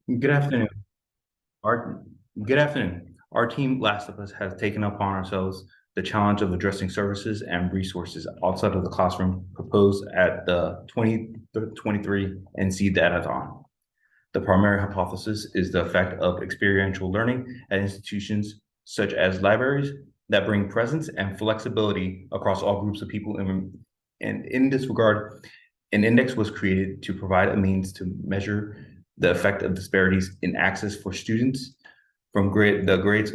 Good afternoon. Our Good afternoon. Our team, Last of Us, has taken upon ourselves the challenge of addressing services and resources outside of the classroom proposed at the 2023 NC Datathon. The primary hypothesis is the effect of experiential learning at institutions such as libraries that bring presence and flexibility across all groups of people. And in this regard, an index was created to provide a means to measure the effect of disparities in access for students from grades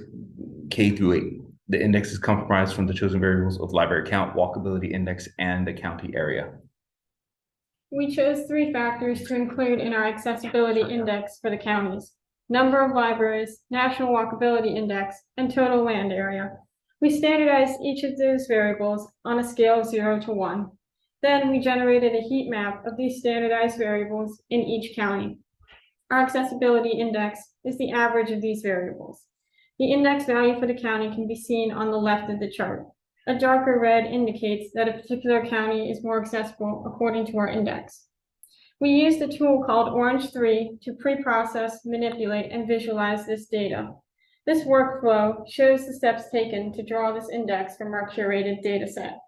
K through 8. The index is comprised from the chosen variables of library count, walkability index, and the county area. We chose 3 factors to include in our accessibility index for the counties: number of libraries, national walkability index, and total land area. We standardized each of those variables on a scale of 0 to 1. Then we generated a heat map of these standardized variables in each county. Our accessibility index is the average of these variables. The index value for the county can be seen on the left of the chart. A darker red indicates that a particular county is more accessible according to our index. We used a tool called Orange 3 to pre-process, manipulate, and visualize this data. This workflow shows the steps taken to draw this index from our curated data set.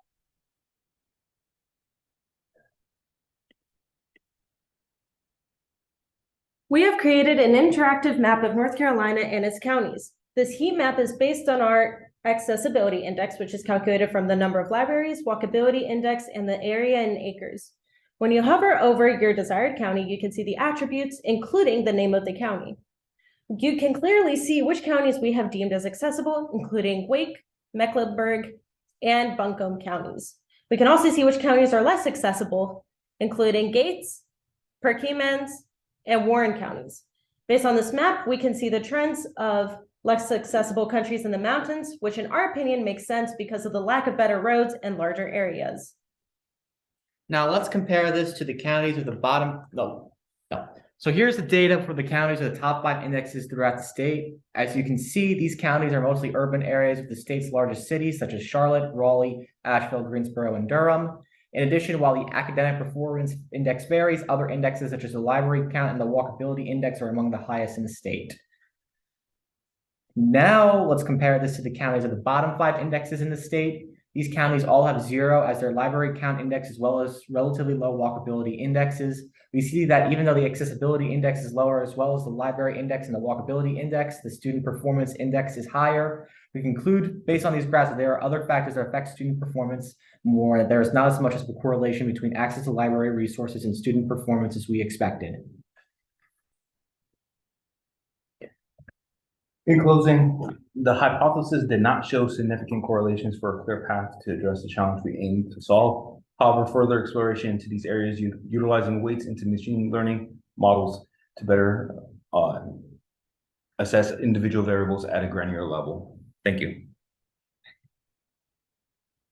We have created an interactive map of North Carolina and its counties. This heat map is based on our accessibility index, which is calculated from the number of libraries, walkability index, and the area in acres. When you hover over your desired county, you can see the attributes, including the name of the county. You can clearly see which counties we have deemed as accessible, including Wake, Mecklenburg, and Buncombe counties. We can also see which counties are less accessible, including Gates, Perkins, and Warren counties. Based on this map, we can see the trends of less accessible countries in the mountains, which in our opinion makes sense because of the lack of better roads and larger areas. Now let's compare this to the counties at the bottom. No. So here's the data for the counties of the top 5 indexes throughout the state. As you can see, these counties are mostly urban areas of the state's largest cities, such as Charlotte, Raleigh, Asheville, Greensboro, and Durham. In addition, while the academic performance index varies, other indexes such as the library count and the walkability index are among the highest in the state. Now let's compare this to the counties of the bottom 5 indexes in the state. These counties all have 0 as their library count index, as well as relatively low walkability indexes. We see that even though the accessibility index is lower, as well as the library index and the walkability index, the student performance index is higher. We conclude, based on these graphs, that there are other factors that affect student performance more. There is not as much as a correlation between access to library resources and student performance as we expected. In closing, the hypothesis did not show significant correlations for a clear path to address the challenge we aim to solve. However, further exploration into these areas utilizing weights into machine learning models to better assess individual variables at a granular level. Thank you.